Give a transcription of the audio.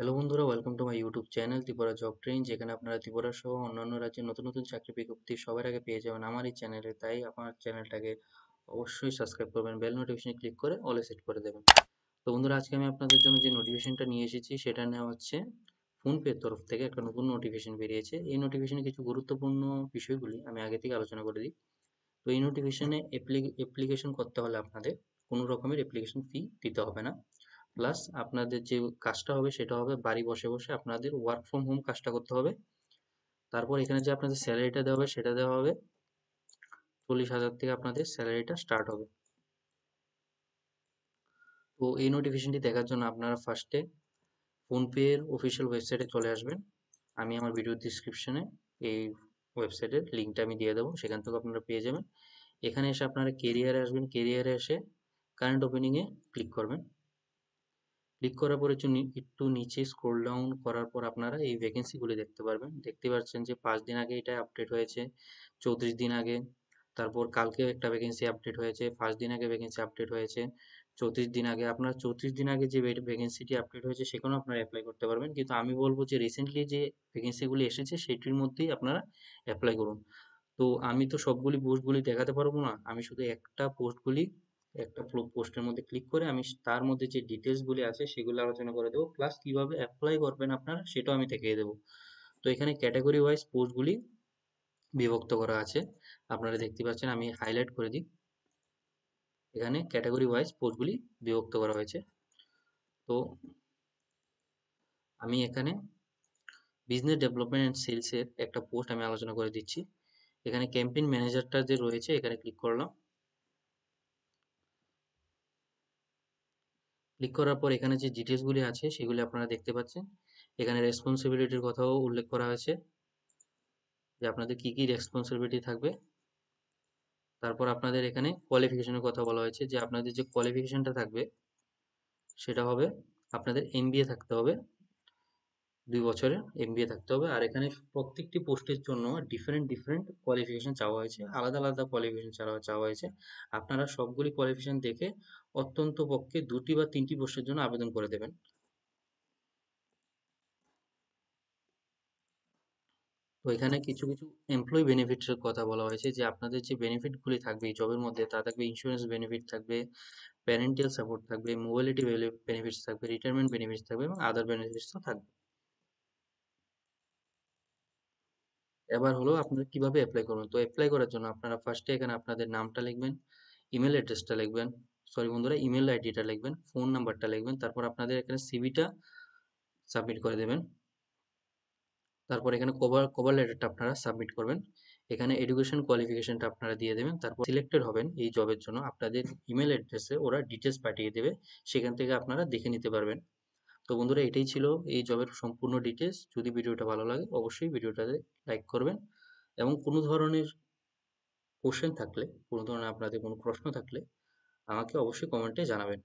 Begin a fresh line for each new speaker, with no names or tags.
Hello বন্ধুরা, welcome to my YouTube channel Tripura job train, যেখানে আপনারা ত্রিপুরা সহ অন্যান্য রাজ্যের নতুন নতুন চাকরি বিজ্ঞপ্তি সবার আগে পেয়ে যাবেন আমার এই চ্যানেলে। তাই আমার চ্যানেলটাকে অবশ্যই সাবস্ক্রাইব করবেন, বেল নোটিফিকেশনে ক্লিক করে অলে সেট করে দেবেন। তো বন্ধুরা, আজকে আমি আপনাদের জন্য যে নোটিফিকেশনটা নিয়ে এসেছি সেটা নেওয়া হচ্ছে ফোনপের তরফ থেকে। একটা নতুন নোটিফিকেশন বেরিয়েছে। এই নোটিফিকেশনে কিছু গুরুত্বপূর্ণ বিষয়গুলি আমি আগে থেকে আলোচনা করে দিই। তো এই নোটিফিকেশনে অ্যাপ্লিকেশন করতে হলে আপনাদের কোনো রকমের অ্যাপ্লিকেশন ফি দিতে হবে না। প্লাস আপনাদের যে কাজটা হবে সেটা হবে বাড়ি বসে বসে আপনাদের ওয়ার্ক ফ্রম হোম কাজটা করতে হবে। তারপর এখানে যে আপনাদের স্যালারিটা দেওয়া হবে সেটা দেওয়া হবে 40,000 থেকে আপনাদের স্যালারিটা স্টার্ট হবে। তো এই নোটিফিকেশনটি দেখার জন্য আপনারা ফার্স্টে ফোনপের অফিসিয়াল ওয়েবসাইটে চলে আসবেন। আমি আমার ভিডিও ডিসক্রিপশনে এই ওয়েবসাইটের লিঙ্কটা আমি দিয়ে দেবো, সেখান থেকে আপনারা পেয়ে যাবেন। এখানে এসে আপনারা কেরিয়ারে আসবেন, কেরিয়ারে এসে কারেন্ট ওপেনিংয়ে ক্লিক করবেন। ক্লিক করার পরে একটু নিচে স্ক্রল ডাউন করার পর আপনারা এই ভ্যাকেন্সিগুলি দেখতে পারবেন। দেখতে পাচ্ছেন যে 5 দিন আগে এটা আপডেট হয়েছে, 34 দিন আগে। তারপর কালকেও একটা ভ্যাকেন্সি আপডেট হয়েছে, 5 দিন আগে ভ্যাকেন্সি আপডেট হয়েছে, 34 দিন আগে। আপনার 34 দিন আগে যে ভ্যাকেন্সিটি আপডেট হয়েছে সেখানেও আপনারা অ্যাপ্লাই করতে পারবেন, কিন্তু আমি বলবো যে রিসেন্টলি যে ভ্যাকেন্সিগুলি এসেছে সেটির মধ্যেই আপনারা অ্যাপ্লাই করুন। তো আমি তো সবগুলি পোস্টগুলি দেখাতে পারবো না, আমি শুধু একটা পোস্টের মধ্যে ক্লিক করে আমি তার মধ্যে যে ডিটেলসগুলি আছে সেগুলো আলোচনা করে দেবো, প্লাস কিভাবে অ্যাপ্লাই করবেন আপনারা সেটাও আমি দেখিয়ে দেবো। তো এখানে ক্যাটাগরি ওয়াইজ পোস্টগুলি বিভক্ত করা আছে, আপনারা দেখতে পাচ্ছেন। আমি হাইলাইট করে দিই, এখানে ক্যাটাগরি ওয়াইজ পোস্টগুলি বিভক্ত করা হয়েছে। তো আমি এখানে বিজনেস ডেভেলপমেন্ট অ্যান্ড সেলসের একটা পোস্ট আমি আলোচনা করে দিচ্ছি। এখানে ক্যাম্পেইন ম্যানেজারটা যে রয়েছে এখানে ক্লিক করলাম। ক্লিক করার পর এখানে যে ডিটেলসগুলি আছে সেগুলি আপনারা দেখতে পাচ্ছেন। এখানে রেসপন্সিবিলিটির কথাও উল্লেখ করা হয়েছে যে আপনাদের কি কি রেসপন্সিবিলিটি থাকবে। তারপর আপনাদের এখানে কোয়ালিফিকেশনের কথা বলা হয়েছে যে আপনাদের যে কোয়ালিফিকেশনটা থাকবে সেটা হবে আপনাদের এমবিএ থাকতে হবে, 2 বছরের এমবিএ থাকতে হবে। আর এখানে প্রত্যেকটি পোস্টের জন্য ডিফারেন্ট ডিফারেন্ট কোয়ালিফিকেশন চাওয়া হয়েছে, আলাদা আলাদা কোয়ালিফিকেশন চাওয়া হয়েছে। আপনারা সবগুলি কোয়ালিফিকেশন দেখে অত্যন্ত পক্ষে 2টি বা 3টি পোস্টের জন্য আবেদন করে দেবেন। তো এখানে কিছু কিছু এমপ্লয়ি বেনিফিটস এর কথা বলা হয়েছে যে আপনাদের যে বেনিফিট গুলি থাকবে এই জবের মধ্যে, তা থাকবে ইন্স্যুরেন্স বেনিফিট থাকবে, প্যারেন্টাল সাপোর্ট থাকবে, মোবিলিটি বেনিফিটস থাকবে, রিটায়ারমেন্ট বেনিফিটস থাকবে এবং আদার বেনিফিটসও থাকবে। এবার হলো আপনারা কিভাবে অ্যাপ্লাই করবেন। তো অ্যাপ্লাই করার জন্য আপনারা ফার্স্টে এখানে আপনাদের নামটা লিখবেন, ইমেল অ্যাড্রেসটা লিখবেন, সরি বন্ধুরা, ইমেল আইডিটা লিখবেন, ফোন নাম্বারটা লিখবেন, তারপর আপনাদের এখানে সিভিটা সাবমিট করে দেবেন। তারপর এখানে কভার লেটারটা আপনারা সাবমিট করবেন। এখানে এডুকেশন কোয়ালিফিকেশনটা আপনারা দিয়ে দেবেন। তারপর সিলেক্টেড হবেন এই জবের জন্য আপনাদের ইমেল অ্যাড্রেসে ওরা ডিটেলস পাঠিয়ে দেবে, সেখান থেকে আপনারা দেখে নিতে পারবেন। তো বন্ধুরা, এটাই ছিল এই জবের সম্পূর্ণ ডিটেলস। যদি ভিডিওটা ভালো লাগে অবশ্যই ভিডিওটাতে লাইক করবেন, এবং কোনো ধরনের কোশ্চেন থাকলে, কোনো ধরনের আপনাদের কোনো প্রশ্ন থাকলে আমাকে অবশ্যই কমেন্টে জানাবেন।